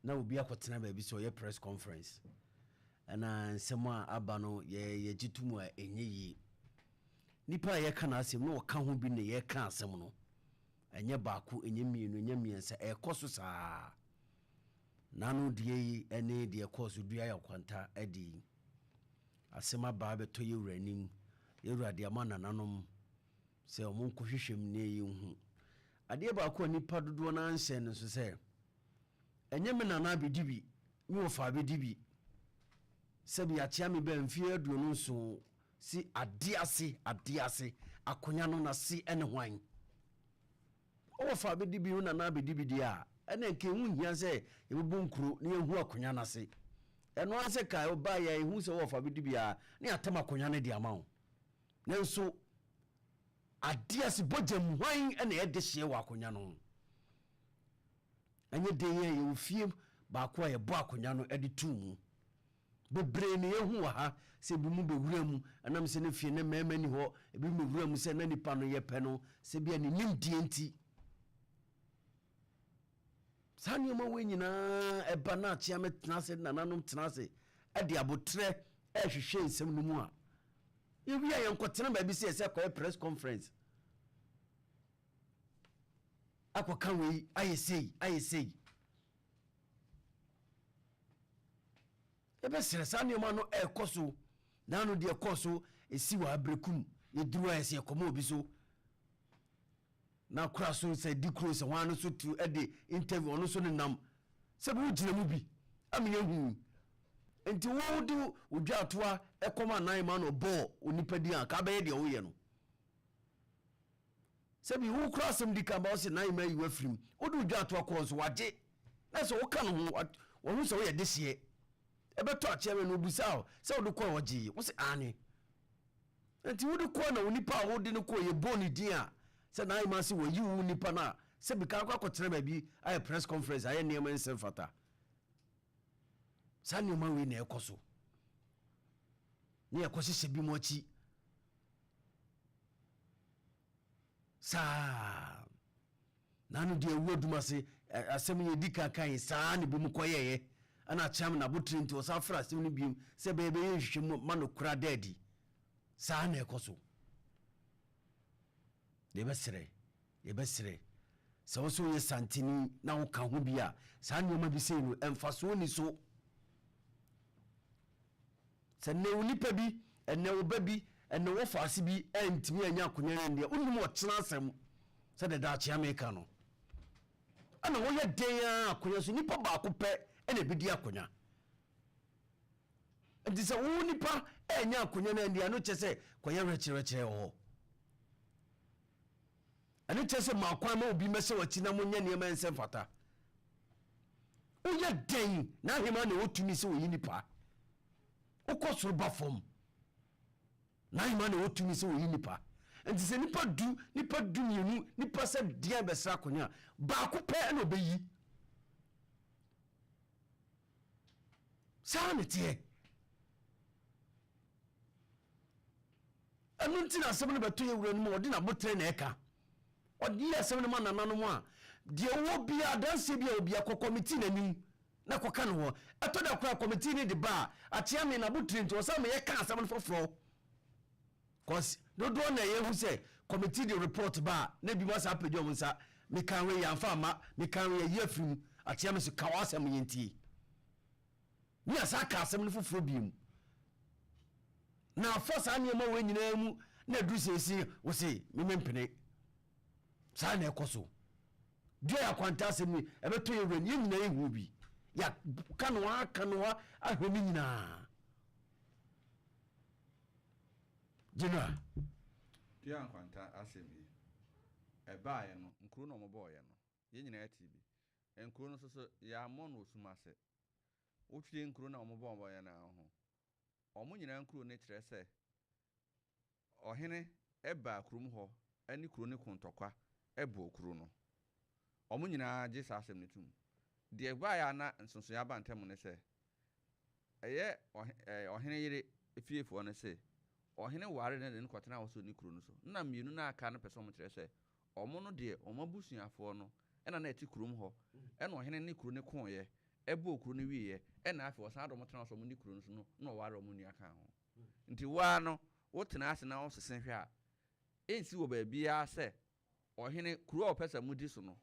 na obi akotena ba bi so ye press conference ana nsema aba no ye gitumu a enye yi nipa ye ka na asem no ka ho bi ne ye ka asem no enye baako enye mienu enye miensa ekoso saa nanu die ene die koso dua ya kwanta adi asema ba be to ye wuranim ye wurade amana nanom se omun ko hwehwem ne yi hu ade baako nipa dodo na anse no so se enye me nana bedibi mi wo fa bedibi sebi atia me ba mfie aduonu so si ade ase akonya no na si ene hwan o fa bedibi hu nana bedibi dia ene nke hu hia se ebubu nkuro ne hu akonya na se eno ase kai oba ya hu se wo fa bedibi a ne atema akonya ne dia ma wo nenso ade ase bojam hwan ene e de hye wa akonya no anye de ye ofie ba ko ye bo akonya no edi tumu bebre ne yehu wa ha se bi mu bewura mu anam se ne fie ne mema ni ho ebi mu bewura mu se na nipa no ye pe no se bia ne nim die nti sanu ma we nyina e ba na chia me tenase nananom tenase e de abotre e hwehwe nsem no mu a ye wi ya nkotena ba bi se ko press conference akwa kan we ayesei ebe seresa nioma no ekoso nanu de ekoso esi wa abrekum yeduru ese ekomo obi so na kura so se dikro se wan no so tu ede interview ono so nenam se bu gina mu bi amye hu enti wo du odwa atoa ekoma nan ma no bo onipa di an ka be de wo ye no se bi wo kura sem dika ba o se nan ma yi wafrim odu odwa atoa ko so waje na so wo ka no wo hu se wo ye desie ebeto achiame no busao se wo ko woji wo se ane enti wo ko na onipa wo de no ko ye boni din a se na ima se wo yi wo nipa na se bi ka akotena ba bi aye press conference aye niam ensem fata sa niam we na ekoso ni ekoso se bi mo chi sa nanu de woduma se asem ye dika kan sa ne bi mu koyeye ana cham na butri nti osa fra sim ni biem se bebe ye hwehwem ma no kura daddy sa na ekoso de besere se wo so ye santini na wo ka ho bia sa ne ma bi se no emfaso ni so se ne onipa bi ene wo ba bi ene wo faase bi entimi anya akonya ne onum o tena asem se de da chia me ka no ana wo ye den akonya so nipa ba ko pe ene bidi akonya ndi se wo nipa enya akonya na ndi ano chese koye rekyerekye ho ani chese ma kwa ma obi mese wati na munya ne ma ensem fata uye den na hema na wotumi se wo nipa ukosoro bafom na hema na wotumi se wo nipa ndi se nipa du mienu nipa se dia besra akonya ba ko pe na obeyi sanete anunti na asem no beto ye wura no mo odi na botre na eka odi asem no manana no mo a de wo bia danse bia obi akọ na nim na koka no ho eto da kwa committee ni de ba atia me na botre nti osam ye ka asem no foforo cause dodo na ye hu se committee de report ba na bi ma sa pejo mo nsa me kan we ya fa ma me kan we ye afrim atia me so ka wa asem yenti ni asaka asem no foforo biem na force anye ma we nyina mu na du sesi wo se memempene sa na ekoso dia ya kwanta asem ni ebeto ye wura ni nyina ehu bi ya kanwa ahwemi nyina jina dia kwanta asem bi eba ye no nkuru no mo bo ye no ye nyina ati bi nkuru no so ya mo no osumase wotwe nkuru na omobombo ya na ho omo nyina nkuru ne kire se ohene eba kurum ho ani kuru ne kontokwa eba okuru no omo nyina je sa asem ne tum de ba ya na nsonso ya ba ntem ne se eye ohene yire efiefo ne se ohene ware ne kotena wo so ni kuru no so na mienu na aka no person mo kire se omo no de omo busuafo no ena na eti kurum ho ena ohene ne kuru ne konye ebo kuro no wiye na afi osan do mo tena so mo ni kuro no so no na ware mo nua kan ho nti wa no wo tena ase na wo sesen hwe a ensi wo ba bia se ohene kuro opesa mudi so no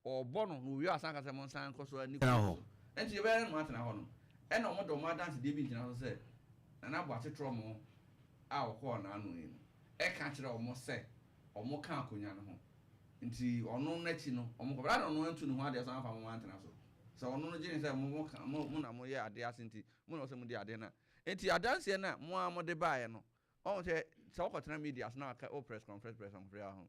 obo no wi asan ka se mo san koso ani kuro nti ye be no atena ho no na mo do mo dance de bi gina so se na bo atetro mo a wo ko na anu ni ka kire o mo se o mo kan akonya no ho nti ono na chi no o mo ko bra no no antu no ho ade so afa mo antena so ono no gine se mo na mo ye ade ase nti mo no se mo di ade na nti adanse na mo a mo de baaye no o se o ko tena media so na ka o press conference ho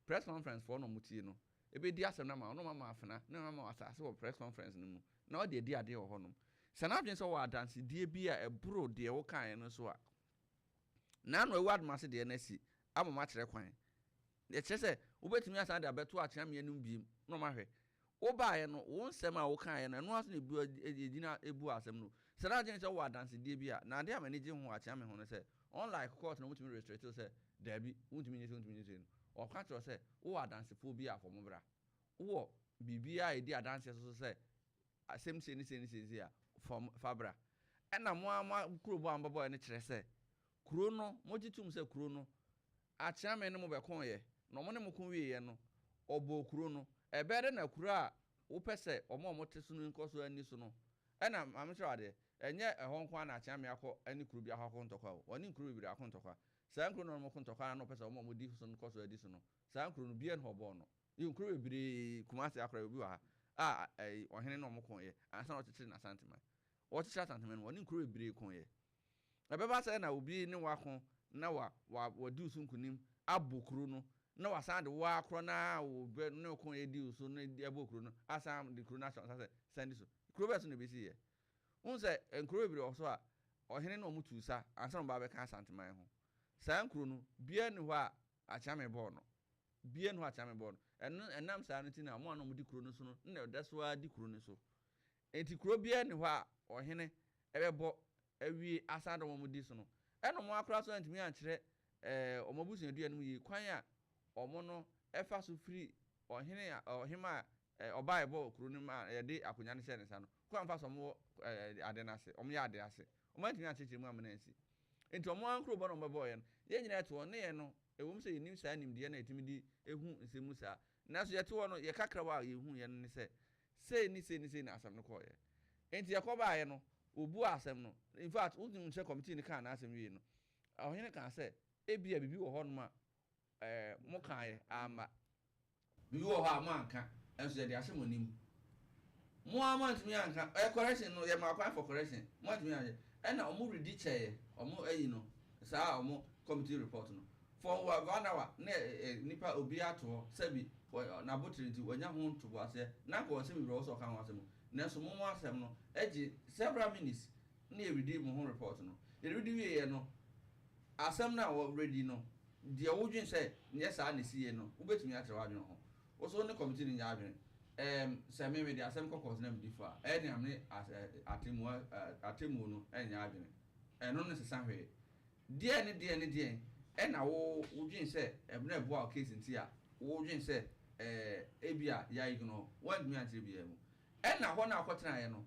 press conference for no mutie no ebe di asem na ma no mama afena na mama asase wo press conference no mu na o de di ade ho no se na adwen so wo adanse die bi a ebro de wo kan no so a na no ewu admase de na si amama kire kwan e kire se wo betumi asan de abeto a kire me num biem no ma hwe wo baaye no wo nsem a wo kan no no aso na ebu egina ebu asem no se na adwen so wo adanse die bi a na ade amani je ho a kire me ho no se unlike court no mutumi restrict so se dabi mutumi nyese no o ka tro se wo adanse fo bi afom bra wo bibia e di adanse so se asem se ni a from fabra na mo ama kuro bo ambabo ne kire se kuro no mojitum se kuro no a kire me no mo be kon ye no mo ne mo kon wie ye no obo kuro no ebere na kuro a wo pese omo teso no nkoso ani so no na amtwa ade enye ehon kwa na kire me akọ ani kuro bi akọ ntokwa oni kuro bi akọ ntokwa saa nkuro no mo kon ntokwa no pese omo di so nkoso adi so no saa nkuro no bia no hobo no yi nkuro bibiri kumase akra obi wa ha ohene no mo kon ye ansa no tete na santima wo tete santima no oni nkuro bibiri kon ye ebeba se na obi ne wakon na wa di usu nkunim abokuro no na wasan de wa akro na wo be ne kon ye di usu ne abokuro no asan de kuro na se sandi so kuro be so ne besi ye unse nkuro bibiri oso a ohene no mo tusa ansa no ba be kan santima ho saa nkuro no bia ne ho a achame ball no bia ne ho achame ball enam saa no tina mo no di kuro no so no na deso a di kuro no so enti kuro bia ne ho a ohene ebebo awie asado mo di so no eno mo akra so antimi ankire omobusu edua no yi kwan a omo no efa so free ohene a ohima obae ball kuro no ma ye de akonya ne se no kwan fa so mo ade na se omo ya ade ase omo antimi ankire mu amana ansi enti omo ankro bo no mbebo ye no ye nyina eto ne ye no ewum se yenim saa nimde na etimi di ehu nsemu saa na so ye to no ye kakra wa ye hu ye no ne se ni na asem no ko ye enti ye ko ba ye no obu asem no in fact udun che committee ni kan na asem wi no ohene kan se ebia bibi wo ho no ma mo kan ye ama bibi wo ho ama anka enso ye de asem onim mo ama ntimi anka correction no ye ma kwan for correction mo ntimi anye na omo redi che omo ayi no saa omo committee report no for 1 hour na nipa obi ato sebi na botrenti wanya ho ntobo ase na ko se bi ro so kan wasem na so mo asem no eji several minutes na e ready mo ho report no e ready wie ye no asem na wo ready no de wodwen se nye saa na siye no ubetumi atre wadwen ho wo so ne committee ni nya adwen se me de asem kokos na mdi fa ni amne atemu no enya adwen eno ne sesa hwe die na wo wodwen se ebna ebo case nti a wo wodwen se ebia ya igno wadumi antre bia mu na ho na akotena ye no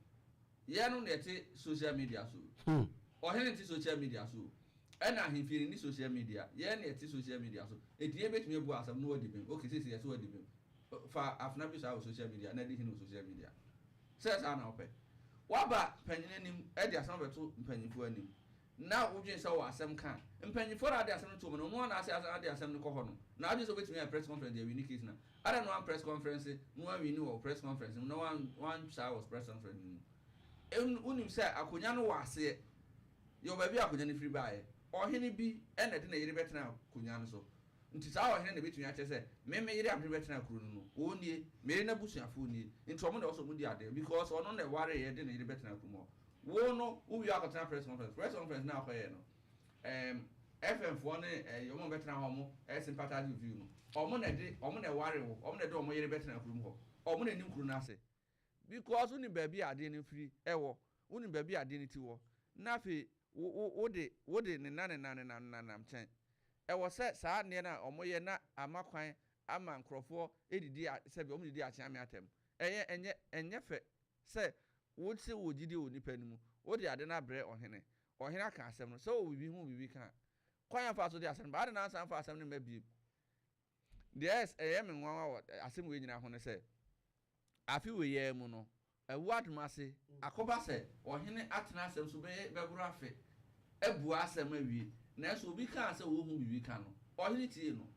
ye no na te social media so ohene ti social media so na himfiri ni social media ye na te social media so edie betumi ebu asam no wadi bem okay say so wadi bem fa afna bi sa social media na di hinu social media say sa na ope waba panyina nim e di asam beto mpanyinfo anim na wodwen se wo asem kan mpanyinfo ra di asem to mo no na asem adi asem no ko ho no na adi so betumi a press conference dey win case na ada no one press conference no one win no press conference no one sha was press conference unim se akonya no wase yo ba bi akonya no free baaye ohene bi na de na yire betena akonya no so nti saa ohene na betumi a che se me yire am betena kuro no onie me na busuafo nie nti omo na so mu di ade because ono na ware ye de na yire betena kuro mo wo no ubi akotena press conference na akoye no FM for ne omo betena ho mo sympathize view no omo na ware wo omo na de omo yire betena kuro mo omo na nim kuro na ase because uni baby ade ni free ewo uni baby ade ni ti wo na fe wo de ne na mchen ewo se saa ne na omo ye na amakwan ama nkrofo edidi se bi omo didi achiame atem enye fe se would say would you do nipenum what the adena bre or hena can asem so we be who we can kwanya fa so the asem but na answer for asem no maybe yes am in one asem we nyina ho ne say afi we ye mu no word mase akoba say or hene atena asem so be buru afi ebu asem awie na so obi kan say wo hu bibi kan no or hene tie no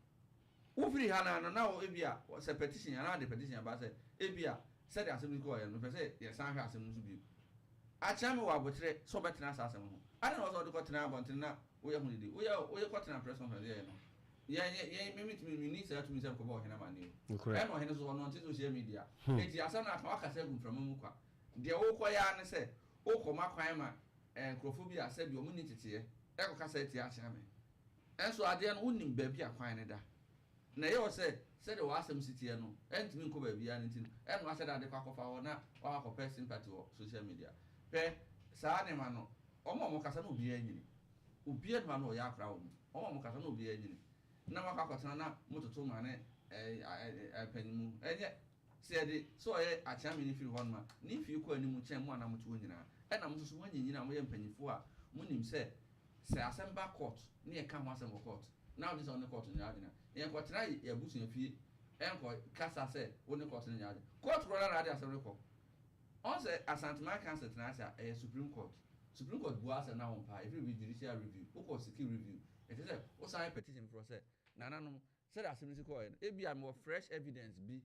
wo firi ha na na wo ebia say petition na the petition ba say ebia said asem ko ye no pe say ye san hwe asem no so bi achame wa botre so betena asem ho ana no so de ko tena abonten na wo ye hu dide wo ye ko tena press conference ye no ye me ni say to me say ko ba hena mane e no hena so no nti social media enti asem na aka waka say gu from mu kwa de wo ko ya ne say wo ko makwan ma enkrofobia say bi o mu ni tete e ko ka say tie achame enso ade no wonim ba bi akwan ne da na ye wo say de wa asem sitie no entimi nko ba bia ne tin e no ase da de kwakofa ho na wa akọ sympathy wo social media pe saa ne ma no omo kasa no bia nyini obia no ma no ya akra wo omo kasa no bia nyini na maka kwatana na mototo ma ne panimu enye se de so ye achame ni firi hon ma ni fi ko animu chen mu ana moto nyina e na motoso wanyi nyina mo ye mpanyifo a munim se asem ba court ni e ka ho asem court na o dis on the court ni adina ye kwatana ye busu afie enko kasa se wo ni court ni ade court ro na ade asem ko on se asantuma council na asa supreme court bu asa na won pa every judicial review o ko security review it is o sign petition for say nananum said asem ko e bia me fresh evidence bi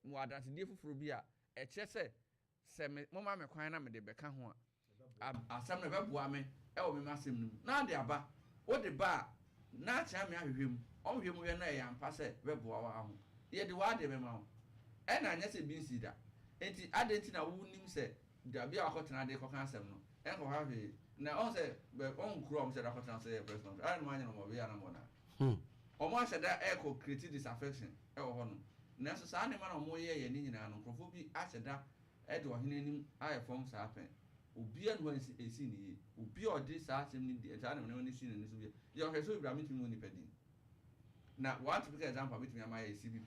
mo adante die fufuru bi a e che se me mo ma me kwan na me de beka ho a asem na be boa me e wo me masem num na de aba o de ba na cha me ahwehwem o hwem we na e yampa se be boa wa ho ye de wa de me ma ho e na anya se bi nsi da enti adenti na wo nim se da bia akotena de kokan asem no e ko ha hwe na on se be on krom se da akotena se president I no anya no mo be ya na mo na omo ase da e ko create disaffection e wo ho no na so sa ne ma na omo ye ni nyina no krofo bi ase da e de ohene nim aye form sa pen obi anu esi ni ye obi odi sa asem ni de ta na ne si ni so bi ye hwe so Ibrahim timi ni pedi na one typical example betimi ama ye CBP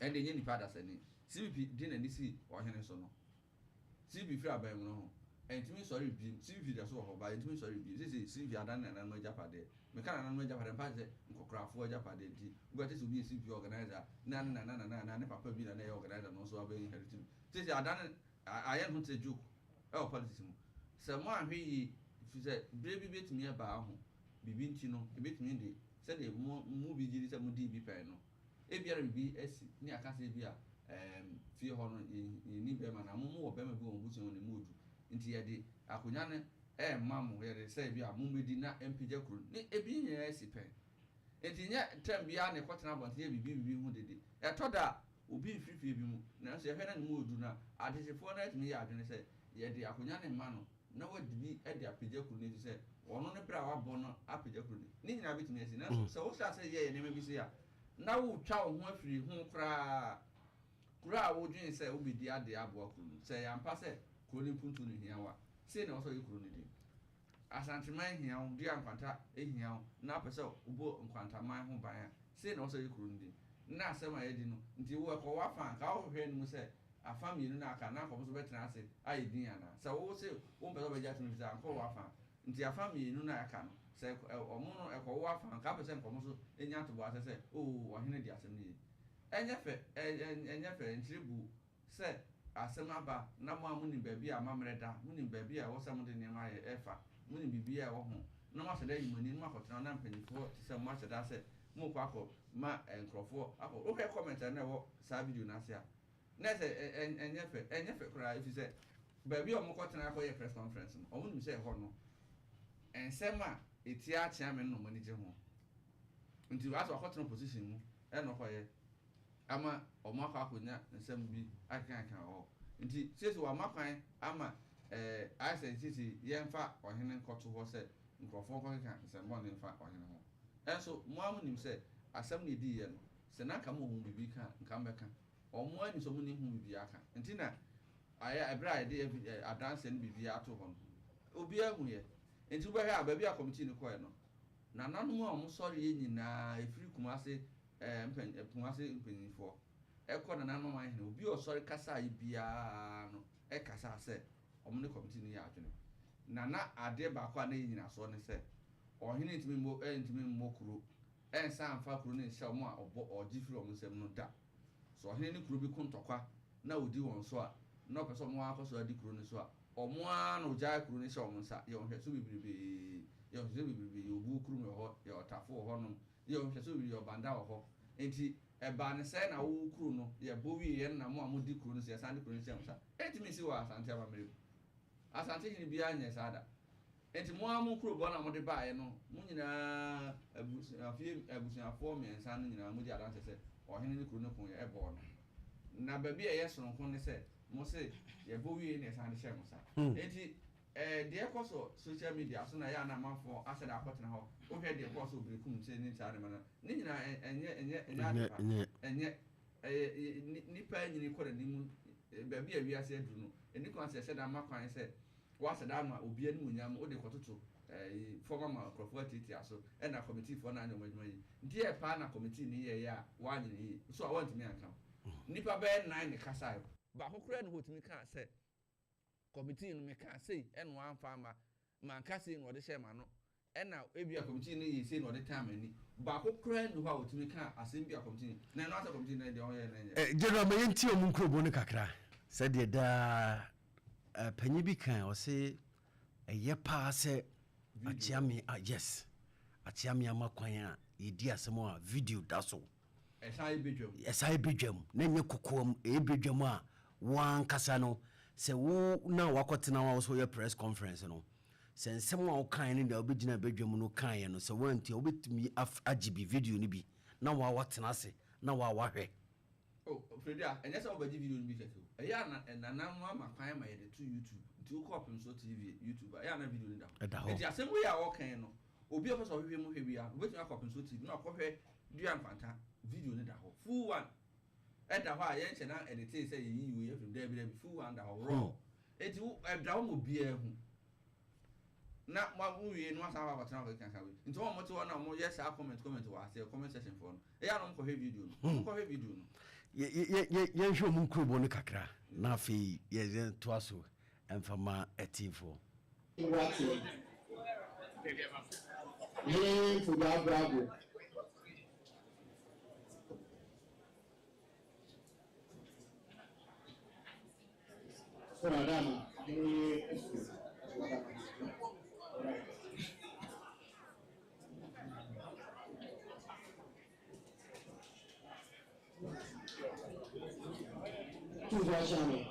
and the ni father sani CBP din na si ohene so no CBP free aban mu no entimi sorry bi CBP da so ho ba entimi sorry bi CBP adan na no japade me kana na no japade pa se nkokrafo japade di ugati so bi CBP organizer na ne papa bi na na organizer no so aban heritage sisi adan ayen hu te joke e o politics mu se mo ahwe yi fi se brebi betimi e ba ho bibi nti no e betimi de se de mu bi jiri se mu di bi pe no e biara bi esi ni aka se bi a fie ho no ni be ma na mo wo be ma bi won busu ne modu nti ye de akonya ne mamu ye de se bi a mo medi na empija kru ni e bi nya esi pen nti nya tem bia ne kwotena bonte ye bibi hu dede e to da obi mfifie bi mu na so ye hwe na ne modu na adesefo na timi ya adwene se ye de akonya ne ma no na wadi bi e de apija kru ne se ono ne bra wa bo no apija kru ni nyina bitimi esi na so wo sha se ye ne ma bi se ya na wo twa wo ho afiri ho kra wo dwen se wo bedi ade abo akuru se ya mpa se ko ni puntu ni hia wa se na so yekuru ni di asanteman hia wo di ankwanta ehia wo na pese ubo nkwanta man ho ban se na so yekuru ni di na asema ye di no nti wo ko wa fan ka wo hwe ni mu se afami nu na aka na ko so betena ase ayi din ana se wo se wo mpe so be jatu ni se anko wa fan nti afami nu na aka no se omo no e ko wa fan ka pese nko mo so enya to bo ase se o ohene di asem ni enyefe ntribu se asem aba na mo amuni baabi a mamre da muni baabi a wo sam de ne ma ye efa muni bibia wo ho na ma se da yimani ma kotena na mpanifo se mo se da se mo kwa ko ma enkrofo ako o he comment na wo sa video na se a na se enyefe kura ifi se baabi o mo kotena ko ye press conference no o muni se ho no ensem a etia chiame no mo ni je ho nti wa so akotena position mu e no ko ye ama omaka akonya nsem bi akan ho nti sesi wa makwan ama ICC yemfa ohene nkoto ho se nkrofo ko kan nsem bo ne mfa ohene ho enso mo amunim se asem ne di ye no se na ka mo hu bibi kan nka mbeka omo ani so mo ne hu bibi aka nti na aya ebra de adanse ne bibi ato ho obi ahu ye nti bo ha ba bi a committee ne ko ye no na nanu mo sorry ye nyina efiri kumase kumase mpanyinfo ɛkɔ na nanoma hene obi ɔsɔre kasa yi biara no ɛkasa sɛ ɔmo ne committee no yɛ adwene na adeɛ baako a na yɛ nyinasoɔ ne sɛ ɔhene ntumi mmɔ kuro ɛnsa amfa kuro no nhyɛ ɔmo a ɔgye firi ɔmo nsɛm no da so ɔhene ne kuro bi ko ntɔkwa na ɔdi wɔn so a na ɔpɛ sɛ ɔmo akɔ so adi kuro no so a ɔmo a na ɔgya kuro no hyɛ ɔmo nsa yɛ ɔhwɛ so bebrebe obu kuro wɔ hɔ yɛ ɔtafo wɔ hɔ nom yɛ ɔhwɛ so bebrebe ɔbanda wɔ hɔ nti ɛbaa ne sɛ na wo kuro no yɛ bɔ wie yɛn na mo a mo di kuro no so yɛ san di kuro no hyɛ ɔmo nsa ɛntumi si wɔ asante amammerɛ asante hene biara nyɛ saa da nti mo a mo kuro bɔ na mo de baeɛ no mo nyinaa abusuafoɔ mmiɛnsa no nyinaa mo di adanse sɛ ɔhene ne kuro no ko yɛ ɛbɔ no na baabi a ɛyɛ soronko ne sɛ mo se yɛbɔ wie na yɛsan de hyɛ mo nsa nti deɛ kɔ so social media so na yɛ anamanfoɔ asɛ da akɔtena hɔ wohwɛ deɛ kɔ so obirikum sɛ ne ntaa ne ma no ne nyinaa ɛnyɛ nipa nyini kɔ n'anim baabi a wiase aduru no ɛni kwan sɛ ɛhyɛ da ama kwan sɛ wasɛ da ama obi anim nyam wode kɔtoto fɔma ma nkurɔfoɔ atiatia so ɛna committeefoɔ no anyɛ ɔmo adwuma yi nti yɛ paa na committee no yɛyɛ a woanyene yi so a wɔntumi anka nipa bɛyɛ 9 ne kasae baako koraa ne hɔtumi kaa sɛ committee no meka sei ɛna wamfa ama manka sei na ɔde hyɛ ma no ɛna ebia committee no yɛ sei na ɔde tam ani baako koraa ne hɔ a wɔtumi kaa asɛm bi a committee na ɛno asɛ committee no deɛ ɔyɛ na ɛnyɛ general ma yɛntie ɔmo nkurobo no kakra sɛdeɛ daa panyi bi kan ɔse ɛyɛ paa sɛ akyeame yes akyeame ama kwan a yɛdi asɛm a video da so ɛsan bɛdwam na ɛnyɛ kokoam ɛbɛdwam a wankasa no sɛ wo na wakɔtena wa so yɛ press conference no sɛ nsɛm a wokan no da wobɛgyina bɛdwam no kaeɛ no sɛ wanti a wobɛtumi agye bi video no bi na watena ase na wahwɛ Fredi a ɛnyɛ sɛ wobɛgye video no bi kɛkɛ ɛyɛ nanam ama kwan ma yɛde to YouTube nti wokɔ Opemsuo TV YouTube a ɛyɛ ana video no da hɔ nti asɛm wei a wɔkan no obi a pɛ sɛ ɔhwehwɛ mu hwɛ bi a wobɛtumi akɔ Opemsuo TV na ɔkɔhwɛ Dua Mfanta video no da hɔ full one ɛda hɔ a yɛnhyɛ na ɛdete sɛ yɛyi wei afiri daabi full one da hɔ raw enti ɛda hɔ ma obiara hu na mo wie no asa ba batena hɔ kanka wei nti wɔn mo te hɔ na mo yɛ saa comment wɔ ase comment section for no ɛyɛ na mo kɔhwɛ video no yɛnhwɛ ɔmo nkurobo no kakra na afei yɛyɛ toa so ɛmfama ɛtifo Bravo. So Adama, Chama.